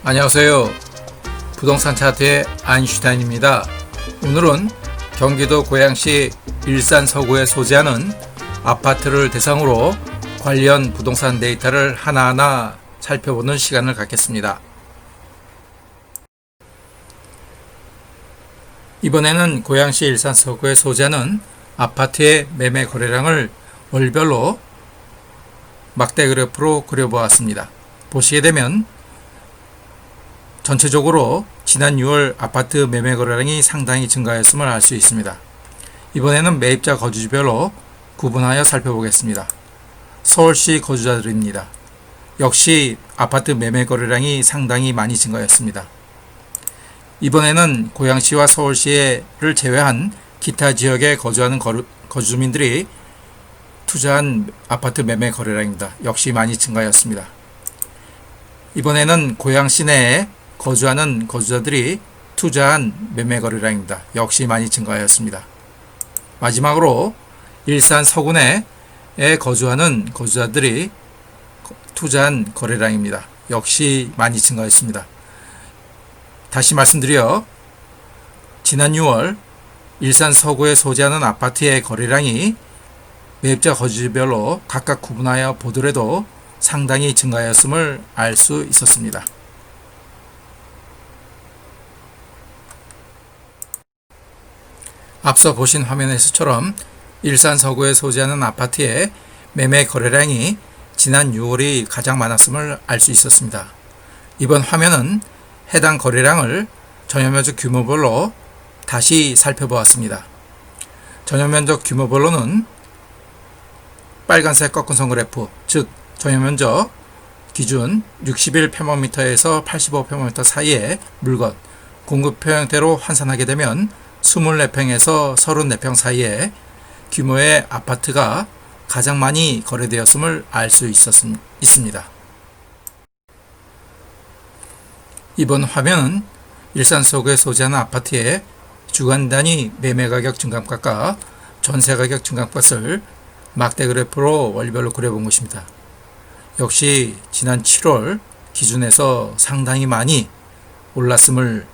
안녕하세요. 부동산 차트의 아인슈타인입니다. 오늘은 경기도 고양시 일산 서구에 소재하는 아파트를 대상으로 관련 부동산 데이터를 하나하나 살펴보는 시간을 갖겠습니다. 이번에는 고양시 일산 서구에 소재하는 아파트의 매매 거래량을 월별로 막대 그래프로 그려보았습니다. 보시게 되면 전체적으로 지난 6월 아파트 매매 거래량이 상당히 증가했음을 알 수 있습니다. 이번에는 매입자 거주지별로 구분하여 살펴보겠습니다. 서울시 거주자들입니다. 역시 아파트 매매 거래량이 상당히 많이 증가했습니다. 이번에는 고양시와 서울시를 제외한 기타 지역에 거주하는 거주민들이 투자한 아파트 매매 거래량입니다. 역시 많이 증가했습니다. 이번에는 고양시 내에 거주하는 거주자들이 투자한 매매 거래량입니다. 역시 많이 증가하였습니다. 마지막으로 일산 서구내에 거주하는 거주자들이 투자한 거래량입니다. 역시 많이 증가했습니다. 다시 말씀드려 지난 6월 일산 서구에 소재하는 아파트의 거래량이 매입자 거주지별로 각각 구분하여 보더라도 상당히 증가하였음을 알 수 있었습니다. 앞서 보신 화면에서처럼 일산 서구에 소재하는 아파트의 매매 거래량이 지난 6월이 가장 많았음을 알 수 있었습니다. 이번 화면은 해당 거래량을 전용면적 규모별로 다시 살펴보았습니다. 전용면적 규모별로는 빨간색 꺾은 선 그래프, 즉 전용면적 기준 61평방미터에서 85평방미터 사이의 물건, 공급표 형태로 환산하게 되면 24평에서 34평 사이의 규모의 아파트가 가장 많이 거래되었음을 알 수 있습니다. 이번 화면은 일산 서구에 소재하는 아파트의 주간 단위 매매 가격 증감값과 전세 가격 증감값을 막대 그래프로 월별로 그려본 것입니다. 역시 지난 7월 기준에서 상당히 많이 올랐음을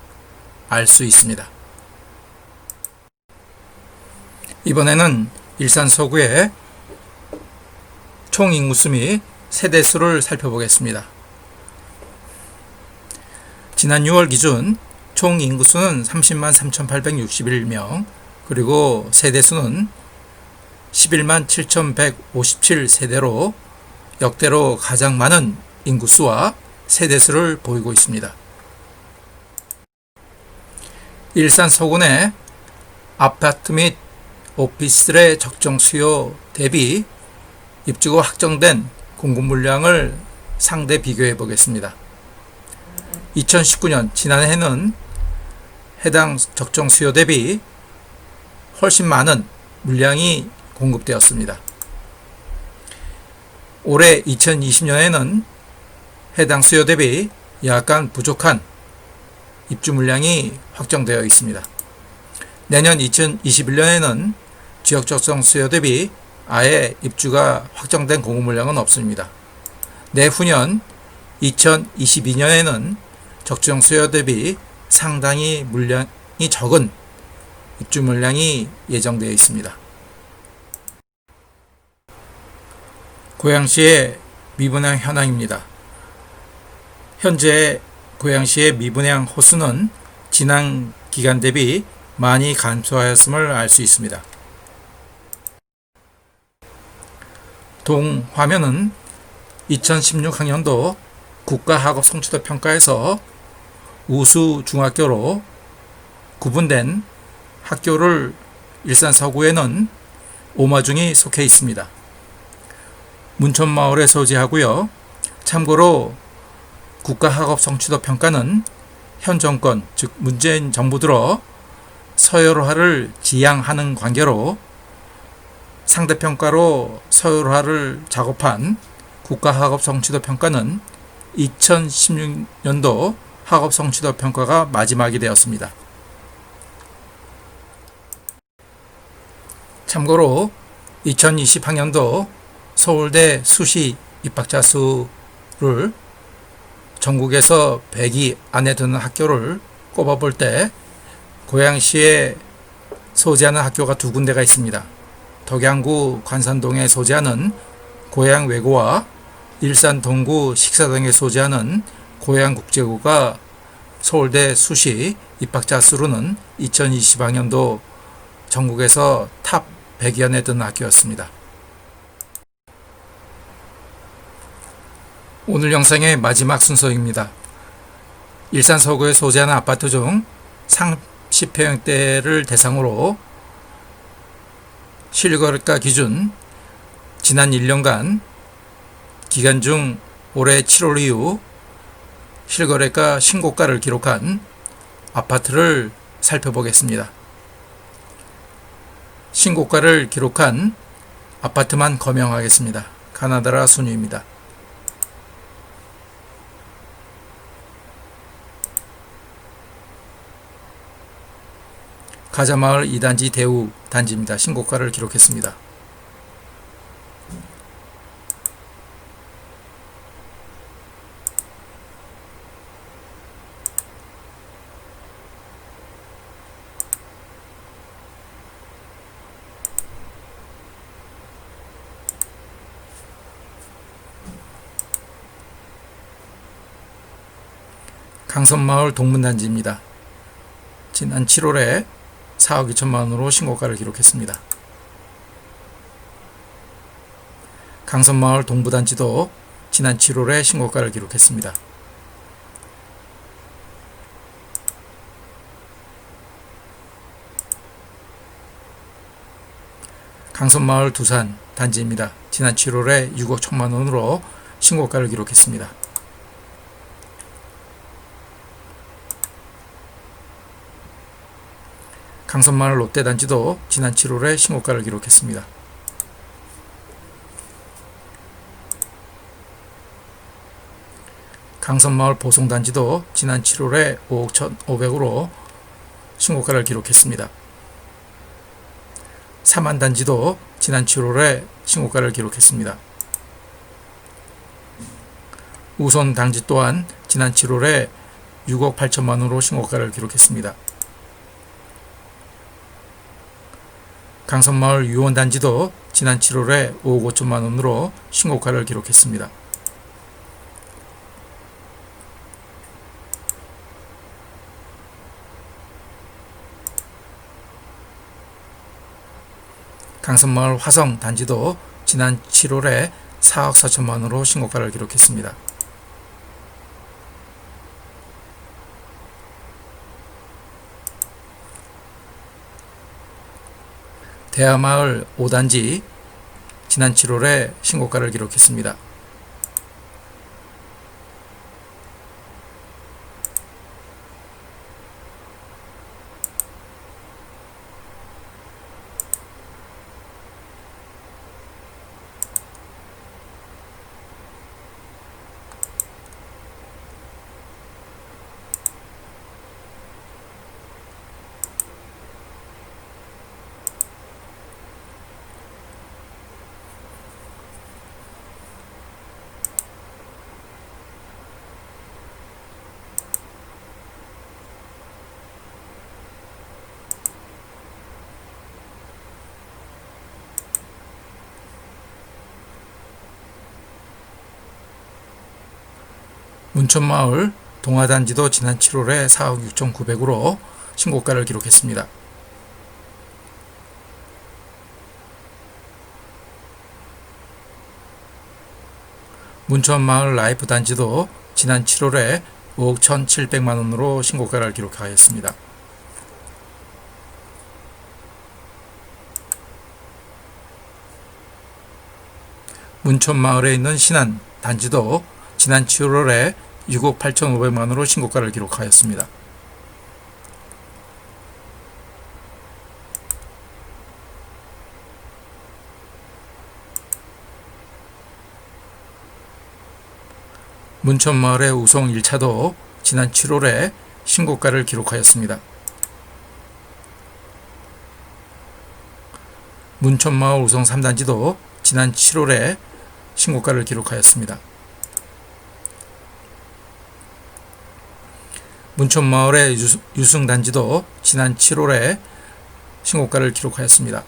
알 수 있습니다. 이번에는 일산 서구의 총 인구수 및 세대수를 살펴보겠습니다. 지난 6월 기준 총 인구수는 30만 3,861명, 그리고 세대수는 11만 7,157세대로 역대로 가장 많은 인구수와 세대수를 보이고 있습니다. 일산 서구 내 아파트 및 오피스들의 적정 수요 대비 입주가 확정된 공급 물량을 상대 비교해 보겠습니다. 2019년 지난해는 해당 적정 수요 대비 훨씬 많은 물량이 공급되었습니다. 올해 2020년에는 해당 수요 대비 약간 부족한 입주 물량이 확정되어 있습니다. 내년 2021년에는 지역 적정 수요 대비 아예 입주가 확정된 공급 물량은 없습니다. 내후년 2022년에는 적정 수요 대비 상당히 물량이 적은 입주 물량이 예정되어 있습니다. 고양시의 미분양 현황입니다. 현재 고양시의 미분양 호수는 지난 기간 대비 많이 감소하였음을 알 수 있습니다. 동 화면은 2016학년도 국가학업 성취도 평가에서 우수 중학교로 구분된 학교를 일산 서구에는 5마중이 속해 있습니다. 문천마을에 소재하고요. 참고로 국가학업 성취도 평가는 현 정권, 즉 문재인 정부 들어 서열화를 지향하는 관계로 상대평가로 서열화를 작업한 국가학업 성취도 평가는 2016년도 학업 성취도 평가가 마지막이 되었습니다. 참고로 2020학년도 서울대 수시 입학자 수를 전국에서 100위 안에 드는 학교를 꼽아볼 때 고양시에 소재하는 학교가 두 군데가 있습니다. 덕양구 관산동에 소재하는 고양외고와 일산 동구 식사동에 소재하는 고양국제고가 서울대 수시 입학자 수로는 2020학년도 전국에서 탑 100위 안에 드는 학교였습니다. 오늘 영상의 마지막 순서입니다. 일산 서구에 소재하는 아파트 중 30평대를 대상으로 실거래가 기준 지난 1년간 기간 중 올해 7월 이후 실거래가 신고가를 기록한 아파트를 살펴보겠습니다. 신고가를 기록한 아파트만 검명하겠습니다. 가나다라 순위입니다. 가자마을 2단지 대우 단지입니다. 신고가를 기록했습니다. 강선마을 동문단지입니다. 지난 7월에 4억 2천만 원으로 신고가를 기록했습니다. 강선마을 동부단지도 지난 7월에 신고가를 기록했습니다. 강선마을 두산 단지입니다. 지난 7월에 6억 1천만 원으로 신고가를 기록했습니다. 강선마을 롯데단지도 지난 7월에 신고가를 기록했습니다. 강선마을 보송단지도 지난 7월에 5억 1,500으로 신고가를 기록했습니다. 사만단지도 지난 7월에 신고가를 기록했습니다. 우손단지 또한 지난 7월에 6억 8천만 원으로 신고가를 기록했습니다. 강선마을 유원단지도 지난 7월에 5억 5천만 원으로 신고가를 기록했습니다. 강선마을 화성단지도 지난 7월에 4억 4천만 원으로 신고가를 기록했습니다. 대하마을 5단지 지난 7월에 신고가를 기록했습니다. 문천마을 동화단지도 지난 7월에 4억 6,900으로 신고가를 기록했습니다. 문천마을 라이프단지도 지난 7월에 5억 1,700만 원으로 신고가를 기록하였습니다. 문천마을에 있는 신안단지도 지난 7월에 6억 8,500만 원으로 신고가를 기록하였습니다. 문천마을의 우송 1차도 지난 7월에 신고가를 기록하였습니다. 문천마을 우송 3단지도 지난 7월에 신고가를 기록하였습니다. 문촌마을의 유승단지도 지난 7월에 신고가를 기록하였습니다.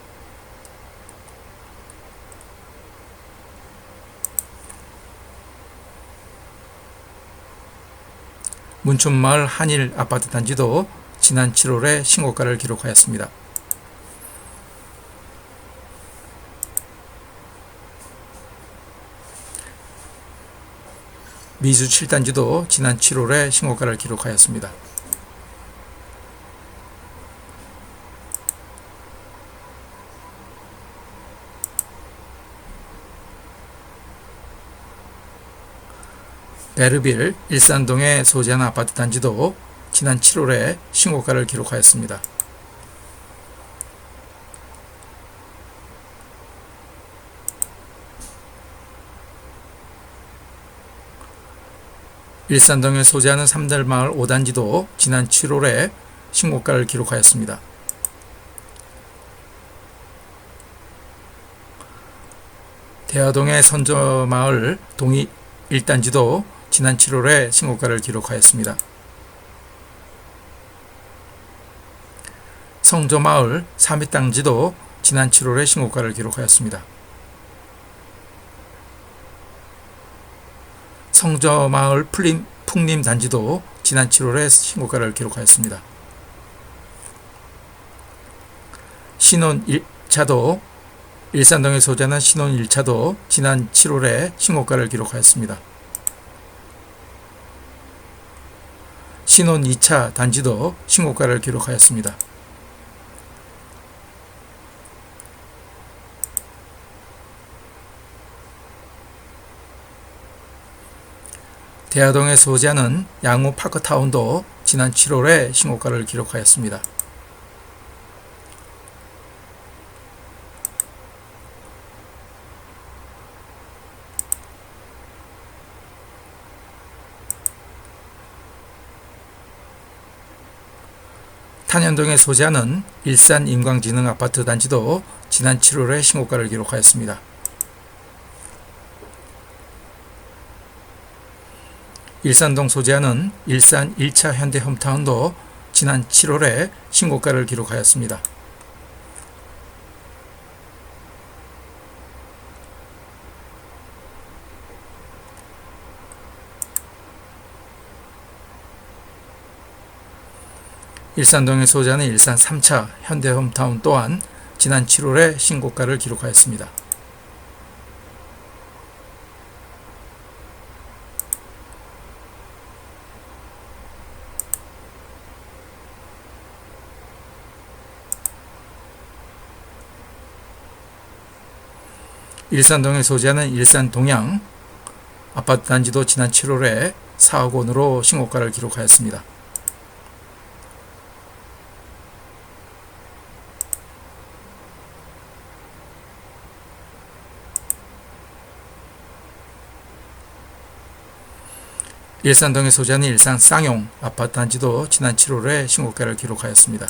문촌마을 한일 아파트 단지도 지난 7월에 신고가를 기록하였습니다. 미주 7단지도 지난 7월에 신고가를 기록하였습니다. 베르빌 일산동에 소재한 아파트 단지도 지난 7월에 신고가를 기록하였습니다. 일산동에 소재하는 삼달마을 5단지도 지난 7월에 신고가를 기록하였습니다. 대화동의 선저마을 동이 1단지도 지난 7월에 신고가를 기록하였습니다. 성저마을 3위단지도 지난 7월에 신고가를 기록하였습니다. 성저마을 풍림단지도 지난 7월에 신고가를 기록하였습니다. 신혼 1차도 일산동에 소재하는 신혼 1차도 지난 7월에 신고가를 기록하였습니다. 신혼 2차 단지도 신고가를 기록하였습니다. 대화동에 소재하는 양우 파크타운도 지난 7월에 신고가를 기록하였습니다. 탄현동에 소재하는 일산 인광지능 아파트 단지도 지난 7월에 신고가를 기록하였습니다. 일산동 소재하는 일산 1차 현대 홈타운도 지난 7월에 신고가를 기록하였습니다. 일산동에 소재하는 일산 3차 현대홈타운 또한 지난 7월에 신고가를 기록하였습니다. 일산동에 소재하는 일산 동양 아파트 단지도 지난 7월에 4억 원으로 신고가를 기록하였습니다. 일산동에 소재하는 일산 쌍용 아파트 단지도 지난 7월에 신고가를 기록하였습니다.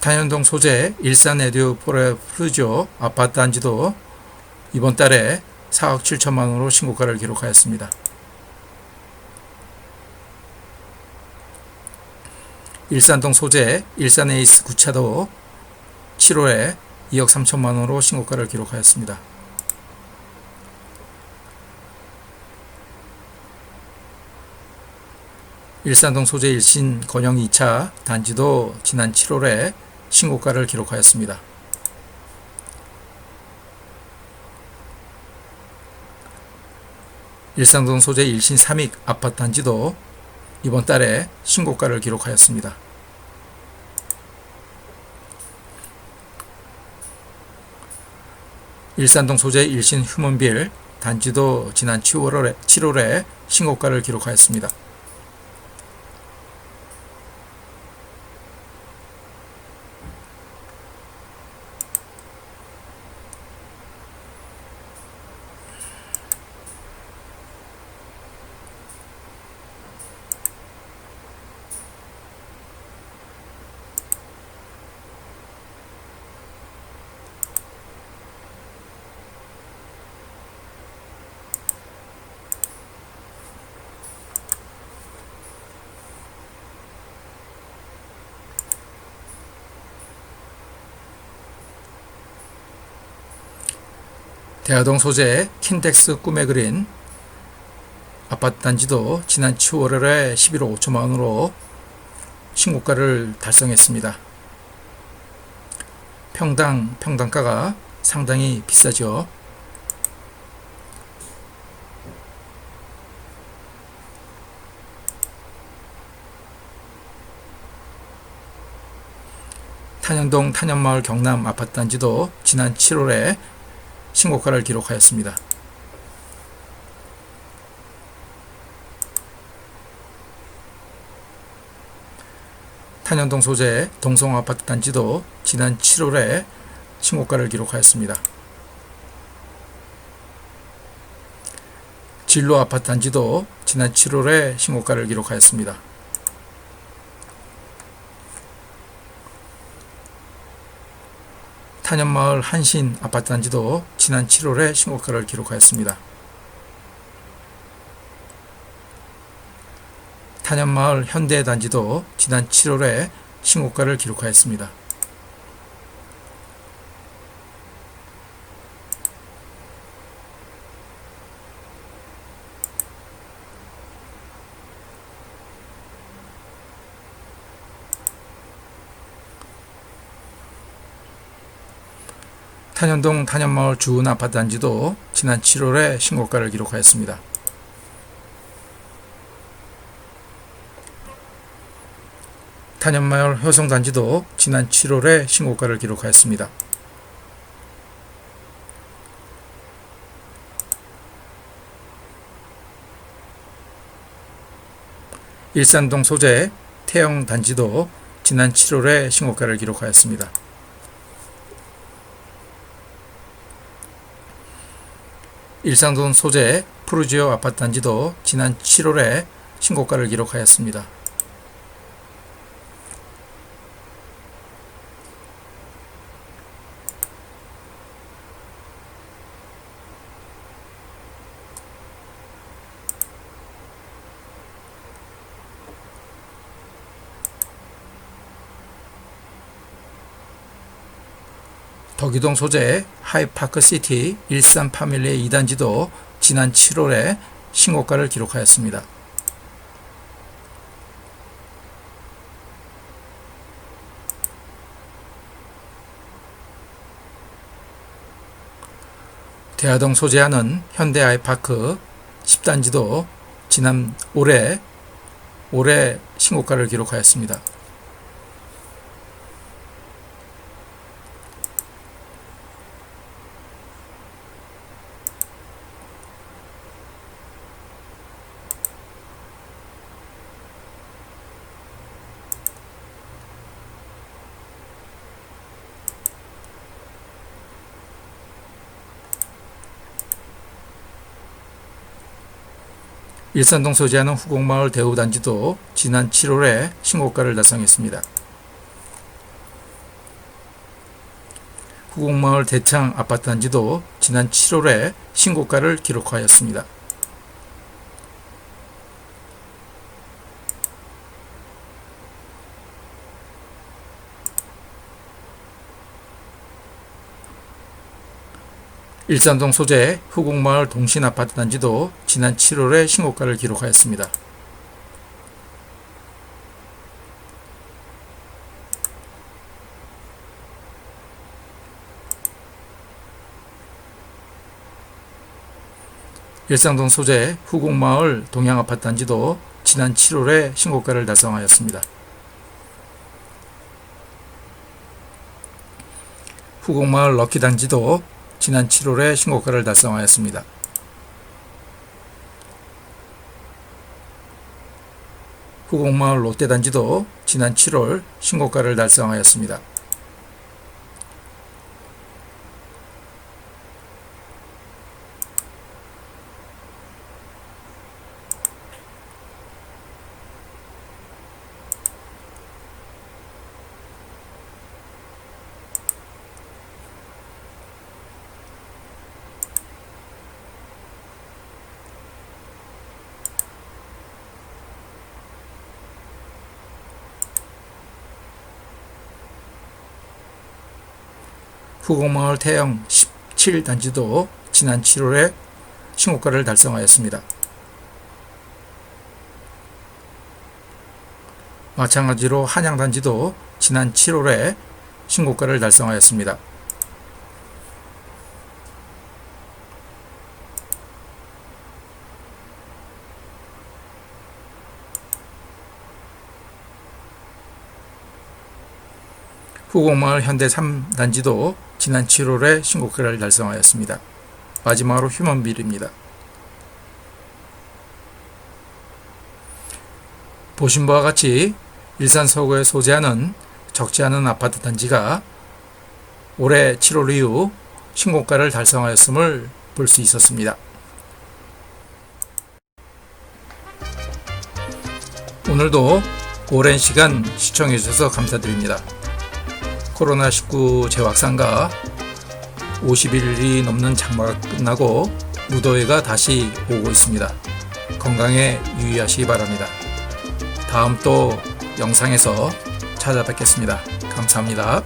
탄현동 소재 일산 에듀 포레프르지오 아파트 단지도 이번 달에 4억 7천만 원으로 신고가를 기록하였습니다. 일산동 소재 일산 에이스 9차도 7월에 2억 3천만 원으로 신고가를 기록하였습니다. 일산동 소재 일신 건영 2차 단지도 지난 7월에 신고가를 기록하였습니다. 일산동 소재 일신 3익 아파트 단지도 이번 달에 신고가를 기록하였습니다. 일산동 소재 일신 휴먼빌 단지도 지난 7월에 신고가를 기록하였습니다. 대하동 소재 킨텍스 꿈에 그린 아파트 단지도 지난 10월에 11억 5천만 원으로 신고가를 달성했습니다. 평당가가 상당히 비싸죠. 탄현동 탄현마을 경남 아파트 단지도 지난 7월에 신고가를 기록하였습니다. 탄현동 소재 동성 아파트 단지도 지난 7월에 신고가를 기록하였습니다. 진로 아파트 단지도 지난 7월에 신고가를 기록하였습니다. 탄현마을 한신 아파트 단지도 지난 7월에 신고가를 기록하였습니다. 탄현마을 현대 단지도 지난 7월에 신고가를 기록하였습니다. 탄현동 탄현마을 주은 아파트 단지도 지난 7월에 신고가를 기록하였습니다. 탄현마을 효성 단지도 지난 7월에 신고가를 기록하였습니다. 일산동 소재 태영 단지도 지난 7월에 신고가를 기록하였습니다. 일산동 소재 푸르지오 아파트 단지도 지난 7월에 신고가를 기록하였습니다. 덕이동 소재 하이파크시티 일산 파밀리 2단지도 지난 7월에 신고가를 기록하였습니다. 대하동 소재하는 현대 아이파크 10단지도 지난 올해 신고가를 기록하였습니다. 일산동 소재하는 후곡마을 대우단지도 지난 7월에 신고가를 달성했습니다. 후곡마을 대창 아파트 단지도 지난 7월에 신고가를 기록하였습니다. 일산동 소재 후곡마을 동신아파트 단지도 지난 7월에 신고가를 기록하였습니다. 일산동 소재 후곡마을 동양아파트 단지도 지난 7월에 신고가를 달성하였습니다. 후곡마을 럭키 단지도 지난 7월에 신고가를 달성하였습니다. 후곡마을 롯데단지도 지난 7월 신고가를 달성하였습니다. 후곡마을 태영 17단지도 지난 7월에 신고가를 달성하였습니다. 마찬가지로 한양단지도 지난 7월에 신고가를 달성하였습니다. 후곡마을 현대 3단지도 지난 7월에 신고가를 달성하였습니다. 마지막으로 휴먼빌입니다. 보신 바와 같이 일산 서구에 소재하는 적지 않은 아파트 단지가 올해 7월 이후 신고가를 달성하였음을 볼 수 있었습니다. 오늘도 오랜 시간 시청해 주셔서 감사드립니다. 코로나19 재확산과 50일이 넘는 장마가 끝나고 무더위가 다시 오고 있습니다. 건강에 유의하시기 바랍니다. 다음 또 영상에서 찾아뵙겠습니다. 감사합니다.